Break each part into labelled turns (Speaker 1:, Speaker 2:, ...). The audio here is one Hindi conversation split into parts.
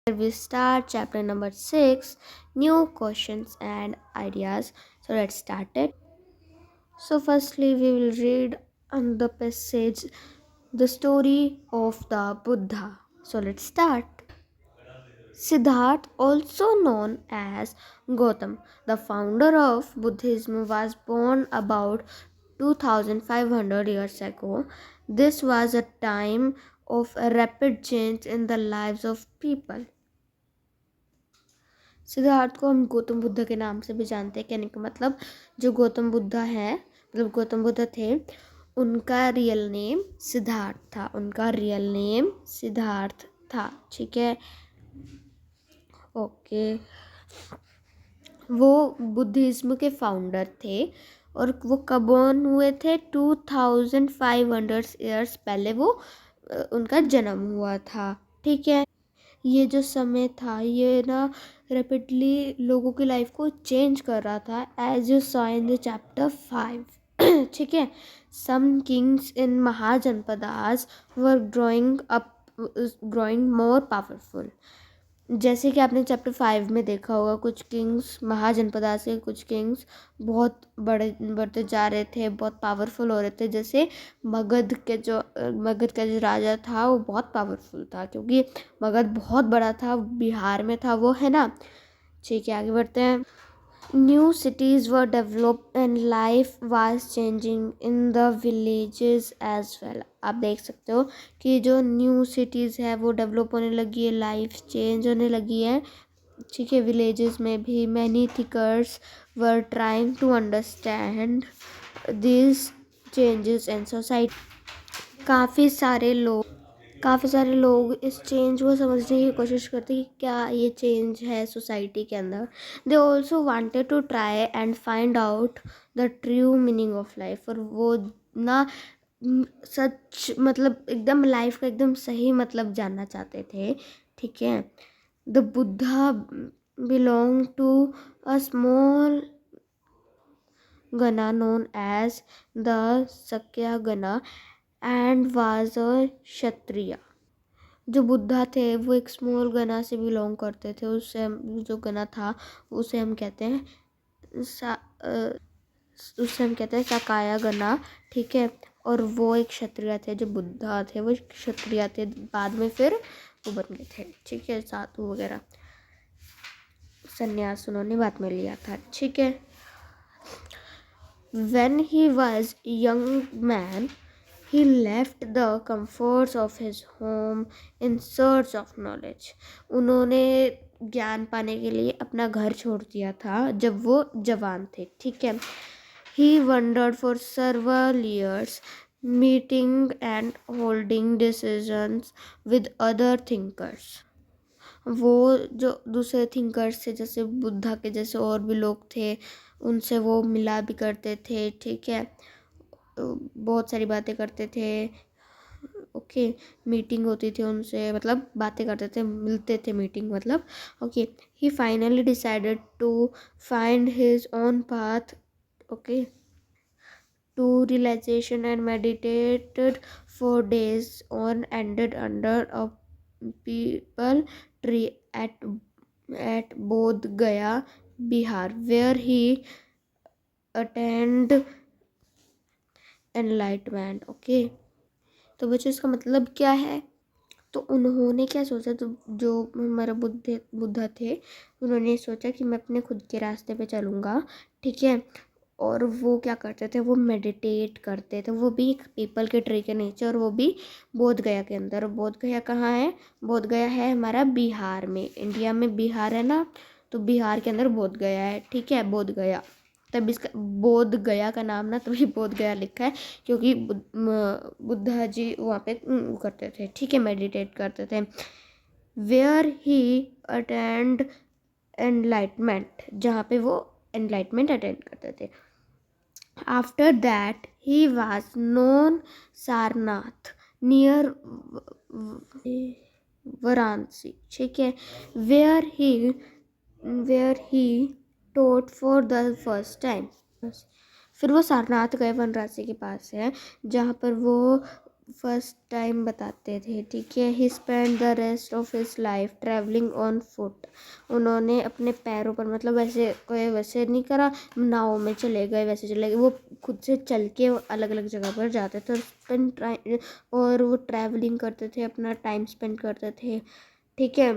Speaker 1: We start chapter number 6, new questions and ideas. So let's start it. So firstly we will read on the passage the story of the Buddha. So let's start. Siddhartha, also known as Gautam, the founder of Buddhism, was born about 2500 years ago. This was a time of rapid change in the lives of people. Siddharth को हम गौतम बुद्ध के नाम से भी जानते हैं। कहने का मतलब जो गौतम बुद्ध है, मतलब गौतम बुद्ध थे, उनका रियल नेम सिद्धार्थ था। उनका रियल नेम सिद्धार्थ था। ठीक है, ओके। वो बुद्धिज्म के फाउंडर थे और वो कब बॉर्न हुए थे? 2500 ईयर्स पहले वो उनका जन्म हुआ था। ठीक है, ये जो समय था ये ना रैपिडली लोगों की लाइफ को चेंज कर रहा था, as you saw in the chapter 5। ठीक है, some kings in Mahajanapadas were growing more powerful. जैसे कि आपने चैप्टर 5 में देखा होगा, कुछ किंग्स महाजनपदा से कुछ किंग्स बहुत बढ़ते जा रहे थे, बहुत पावरफुल हो रहे थे। जैसे मगध का जो राजा था वो बहुत पावरफुल था, क्योंकि मगध बहुत बड़ा था, बिहार में था वो, है ना। ठीक है, आगे बढ़ते हैं। New cities were developed and life was changing in the villages as well. आप देख सकते हो कि जो न्यू सिटीज़ है वो डेवलप होने लगी है, लाइफ चेंज होने लगी है। ठीक है, विलेजेस में भी many thinkers were trying to understand this changes in society. काफ़ी सारे लोग इस चेंज को समझने की कोशिश करते हैं कि क्या ये चेंज है सोसाइटी के अंदर। They also wanted to try and find out the true meaning of life. और वो ना सच मतलब एकदम लाइफ का एकदम सही मतलब जानना चाहते थे। ठीक है, the Buddha belong to a small gana known as the Sakya Gana and was a Kshatriya. जो बुद्धा थे वो एक स्मॉल गना से बिलोंग करते थे। उससे हम जो गना था उसे हम कहते हैं सकाया गना। ठीक है, और वो एक क्षत्रिय थे। जो बुद्धा थे वो क्षत्रिय थे, बाद में फिर वो बन गए थे। ठीक है, साधु वगैरह संन्यास उन्होंने बाद में लिया था। ठीक है, when he was young man he left the comforts of his home in search of knowledge। उन्होंने ज्ञान पाने के लिए अपना घर छोड़ दिया था जब वो जवान थे। ठीक है, he wandered for several years meeting and holding decisions with other thinkers। वो जो दूसरे थिंकर्स थे, जैसे बुद्धा के जैसे और भी लोग थे, उनसे वो मिला भी करते थे। ठीक है, बहुत सारी बातें करते थे। ओके, मीटिंग होती थी उनसे, मतलब बातें करते थे, मिलते थे, मीटिंग मतलब। Okay, he finally decided to find his own path. Okay, to realization and meditated for days on ended under a peepal tree at Bodh Gaya, Bihar, where he attained enlightenment। Okay, तो बच्चों इसका मतलब क्या है? तो उन्होंने क्या सोचा, तो जो हमारा बुद्धा थे उन्होंने सोचा कि मैं अपने खुद के रास्ते पे चलूँगा। ठीक है, और वो क्या करते थे, वो मेडिटेट करते थे, वो भी एक पीपल के ट्री के नीचे, और वो भी बोध गया के अंदर। बोध गया कहाँ है? बोध गया है हमारा बिहार में, इंडिया में बिहार है ना, तो बिहार के अंदर बोध गया है। ठीक है, बोध गया, तब इसका बोध गया का नाम ना तभी बोध गया लिखा है, क्योंकि बुद्धा जी वहाँ पे करते थे। ठीक है, मेडिटेट करते थे। वेयर ही अटेंड एनलाइटमेंट, जहाँ पे वो एनलाइटमेंट अटेंड करते थे। After that he was known Sarnath near Varanasi. ठीक है, where he taught for the first time. फिर वो सारनाथ गए, वाराणसी के पास है, जहाँ पर वो फर्स्ट टाइम बताते थे, ठीक है। He spend the rest of his life travelling on foot. उन्होंने अपने पैरों पर, मतलब वैसे कोई वैसे नहीं करा नाव में चले गए वैसे चले गए, वो खुद से चल के अलग अलग जगह पर जाते थे, और वो ट्रैवलिंग करते थे, अपना टाइम स्पेंड करते थे, ठीक है।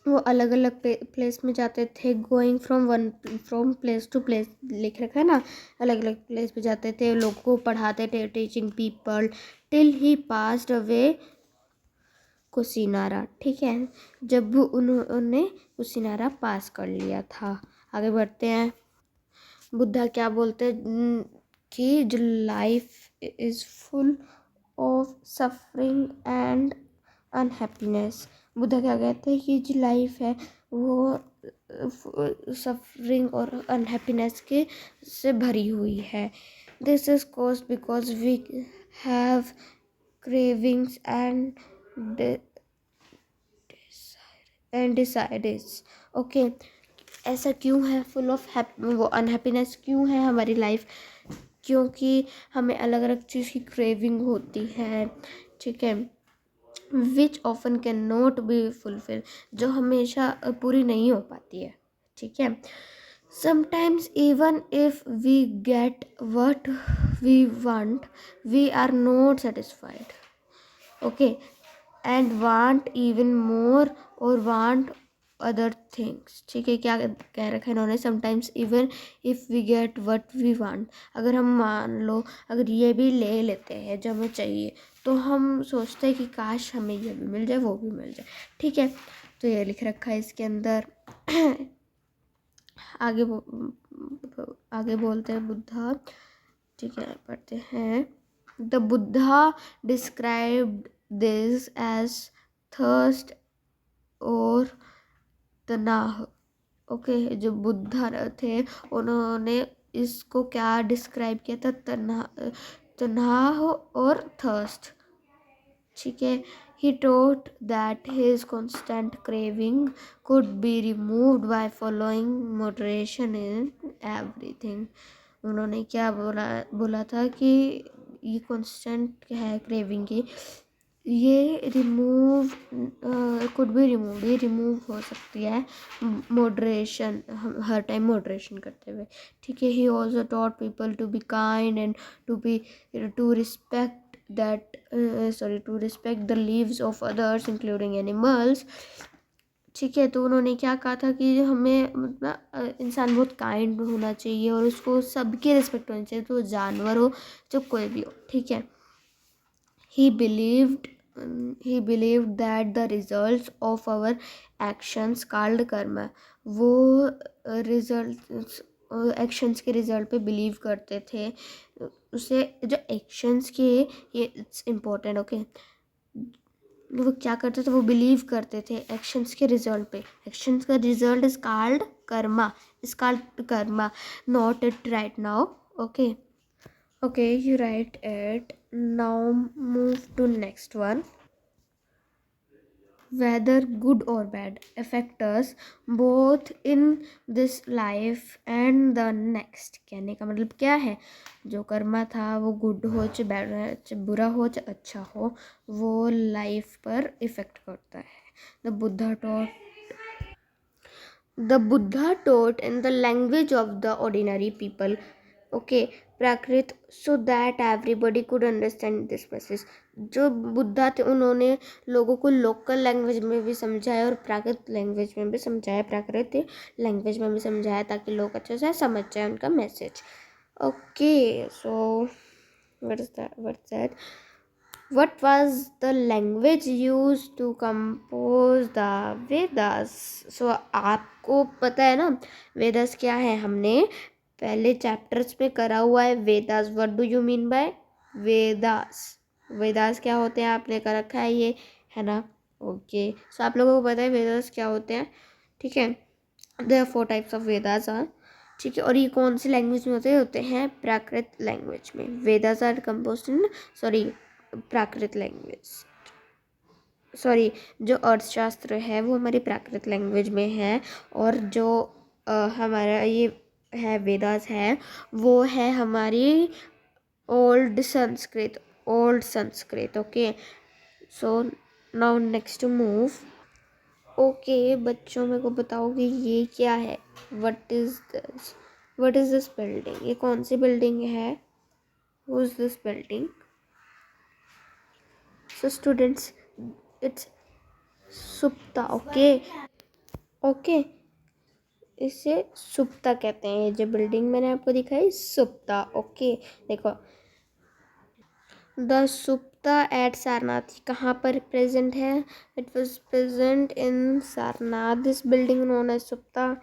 Speaker 1: वो अलग अलग प्लेस में जाते थे, going from place to place, लिख रखा है ना, अलग अलग प्लेस पे जाते थे, लोगों को पढ़ाते थे, टीचिंग पीपल टिल ही पास्ड अवे कुसिनारा, ठीक है। जब उन्होंने कुसिनारा पास कर लिया था। आगे बढ़ते हैं। बुद्धा क्या बोलते हैं कि जो life is full of suffering and unhappiness. Buddha क्या कहते हैं कि जो लाइफ है वो सफरिंग और अनहैप्पीनेस के से भरी हुई है। This is cause because we have cravings and desires, okay. ऐसा क्यों है, फुल ऑफ वो अनहैप्पीनेस क्यों है हमारी लाइफ, क्योंकि हमें अलग अलग चीज़ की क्रेविंग होती है, ठीक है। Which often can not be fulfil, जो हमेशा पूरी नहीं हो पाती है, ठीक है। Sometimes even if we get what we want we are not satisfied, okay, and want even more और वांट अदर थिंग्स, ठीक है। क्या कह रखा है इन्होंने, sometimes even if we get what we want, अगर हम मान लो अगर ये भी ले लेते हैं जो हमें चाहिए, तो हम सोचते हैं कि काश हमें ये भी मिल जाए वो भी मिल जाए, ठीक है। तो ये लिख रखा है इसके अंदर। आगे आगे बोलते हैं बुद्धा, ठीक है, पढ़ते हैं। The Buddha described this as thirst और तनाह, ओके। जो बुद्धा थे उन्होंने इसको क्या डिस्क्राइब किया था, तनाह और थर्स्ट, ठीक है। He taught that his constant craving could be removed by following moderation in everything. उन्होंने क्या बोला था कि ये कॉन्स्टेंट है क्रेविंग की, ये रिमूव कुड बी रिमूव, ये रिमूव हो सकती है मॉडरेशन, हर टाइम मॉडरेशन करते हुए, ठीक है। He also taught people to be kind and to respect that to respect the lives of others including animals, ठीक है। तो उन्होंने क्या कहा था कि हमें मतलब इंसान बहुत काइंड होना चाहिए और उसको सबकी रिस्पेक्ट होनी चाहिए, तो जानवर हो जो कोई भी हो, ठीक है। He believed he believed that the results of our actions called karma, वो रिजल्ट एक्शंस के रिजल्ट पे बिलीव करते थे, उसे जो एक्शंस के, ये इट्स इम्पोर्टेंट, ओके। वो क्या करते थे, वो बिलीव करते थे एक्शंस के रिजल्ट पे, एक्शंस का result is called Karma, is called Karma, not it right now, okay. Okay, you write it. Now move to next one. Whether good or bad affect us both in this life and the next. कहने का मतलब क्या है, जो कर्मा था वो गुड हो चाहे बैड, चाहे बुरा हो चाहे अच्छा हो, वो लाइफ पर इफेक्ट करता है। The Buddha taught in the language of the ordinary people, okay, Prakrit, so that everybody could understand this message. जो बुद्धा थे उन्होंने लोगों को लोकल लैंग्वेज में भी समझाया और प्राकृत लैंग्वेज में भी समझाया, प्राकृत लैंग्वेज में भी समझाया, ताकि लोग अच्छे से समझ जाए उनका message, okay. So what's that? What was the language used to compose the Vedas? So आपको पता है ना वेदास क्या है, हमने पहले चैप्टर्स में करा हुआ है Vedas. What do you mean bye Vedas? Vedas क्या होते हैं आपने कर रखा है ये, है ना, ओके। सो आप लोगों को पता है वेदास क्या होते हैं, ठीक है। There are 4 types of Vedas are, ठीक है। और ये कौन सी लैंग्वेज में होते हैं प्राकृत लैंग्वेज में। Vedas are composed in Prakrit language, जो अर्थशास्त्र है वो हमारी प्राकृत लैंग्वेज में है, और जो हमारा ये है वेदास है वो है हमारी old Sanskrit, old Sanskrit. Okay, so now next move. Okay बच्चों, मेरे को बताओ कि ये क्या है? What is this building? ये कौन सी बिल्डिंग है? Who is this building? So students, it's सुप्ता. ओके, ओके, इसे सुप्ता कहते हैं. ये जो बिल्डिंग मैंने आपको दिखाई, सुप्ता. ओके, देखो, द सुप्ता एट सारनाथ कहाँ पर प्रेजेंट है? It was present in Sarnath. This building known as सुप्ता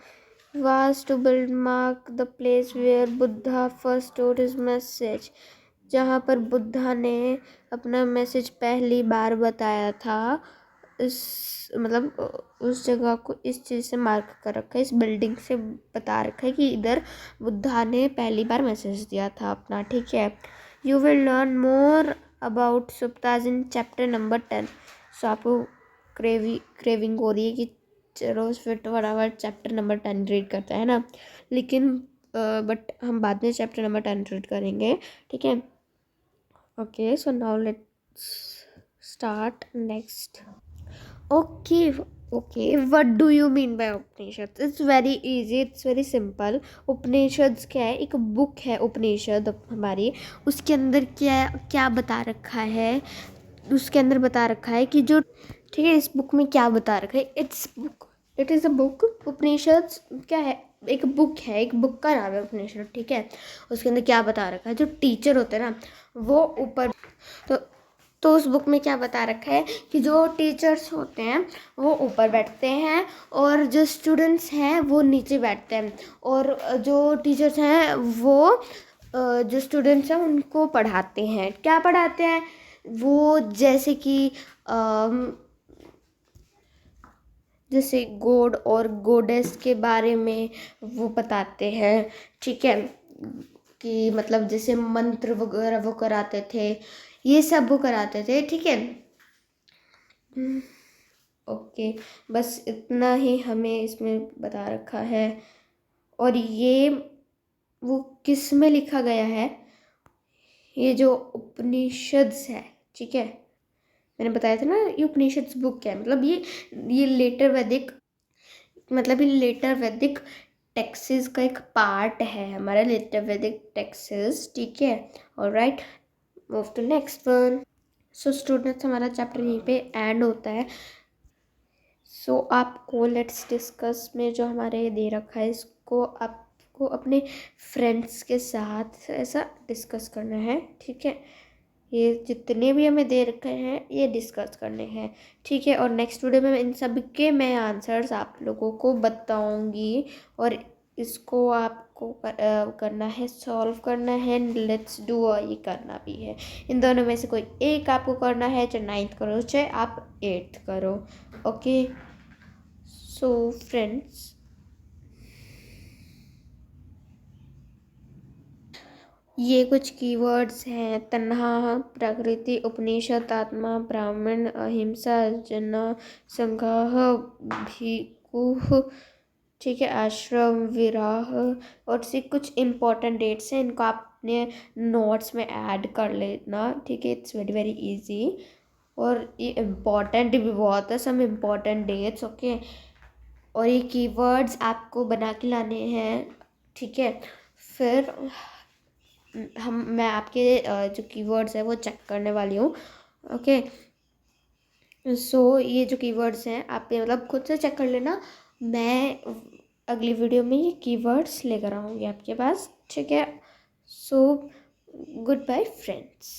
Speaker 1: was to build mark the place where Buddha first wrote his message. जहाँ पर बुद्धा ने अपना मैसेज पहली बार बताया था. इस मतलब उस जगह को इस चीज़ से मार्क कर रखा है, इस बिल्डिंग से बता रखा है कि इधर बुद्धा ने पहली बार मैसेज दिया था अपना. ठीक है, you will learn more about stupas in chapter number 10. So आपको क्रेविंग हो रही है कि चलो फिर फटाफट चैप्टर नंबर 10 रीड करते हैं ना, लेकिन बट हम बाद में चैप्टर नंबर 10 रीड करेंगे. ठीक है, okay, so now let's start next. Okay, okay, what do you mean by Upanishad? It's very easy, it's very simple. Upanishad क्या है? एक बुक है उपनिषद हमारी. उसके अंदर क्या क्या बता रखा है? उसके अंदर बता रखा है कि जो, ठीक है, इस बुक में क्या बता रखा है? It is a book. Upanishad क्या है? एक बुक है, एक बुक का नाम है उपनिषद. ठीक है, उसके अंदर क्या बता रखा है? जो टीचर होते हैं ना, वो ऊपर, तो तो उस बुक में क्या बता रखा है कि जो टीचर्स होते हैं वो ऊपर बैठते हैं और जो स्टूडेंट्स हैं वो नीचे बैठते हैं. और जो टीचर्स हैं वो जो स्टूडेंट्स हैं उनको पढ़ाते हैं. क्या पढ़ाते हैं वो? जैसे गॉड और गॉडेस के बारे में वो बताते हैं. ठीक है, कि मतलब जैसे मंत्र वगैरह वो कराते थे, ये सब वो कराते थे. ठीक है, ओके, बस इतना ही हमें इसमें बता रखा है. और ये वो किस में लिखा गया है? ये जो उपनिषद्स है, ठीक है, मैंने बताया था ना ये उपनिषद्स बुक है. मतलब ये लेटर वैदिक, मतलब ये लेटर वैदिक टेक्सेस का एक पार्ट है हमारा, लेटर वैदिक टेक्सेस. ठीक है, alright, move to next one. So students, हमारा चैप्टर यहीं पे एंड होता है. सो आपको लेट्स डिस्कस में जो हमारे दे रखा है, इसको आपको अपने फ्रेंड्स के साथ ऐसा डिस्कस करना है. ठीक है, ये जितने भी हमें दे रखे हैं ये डिस्कस करने हैं. ठीक है, और नेक्स्ट वीडियो में इन सब के मैं आंसर्स आप लोगों को बताऊंगी और इसको आपको करना है, सॉल्व करना है. लेट्स डू, ये करना भी है. इन दोनों में से कोई एक आपको करना है, चाहे 9th करो चाहे आप 8th करो. ओके, सो फ्रेंड्स, ये कुछ कीवर्ड्स हैं: तन्हा, प्रकृति, उपनिषद, आत्मा, ब्राह्मण, अहिंसा, जना, संग्रह, भिक्षु. ठीक है, आश्रम, विराह. और से कुछ इम्पोर्टेंट डेट्स हैं, इनको आप अपने नोट्स में ऐड कर लेना. ठीक है, इट्स वेरी वेरी इजी. और ये इम्पोर्टेंट भी बहुत है, सम इम्पोर्टेंट डेट्स. ओके, और ये कीवर्ड्स आपको बना के लाने हैं. ठीक है, फिर मैं आपके जो कीवर्ड्स है वो चेक करने वाली हूँ. ओके, सो ये जो कीवर्ड्स हैं आप ये मतलब खुद से चेक कर लेना. मैं अगली वीडियो में ये कीवर्ड्स लेकर आऊँगी आपके पास. ठीक है, सो गुड बाय फ्रेंड्स.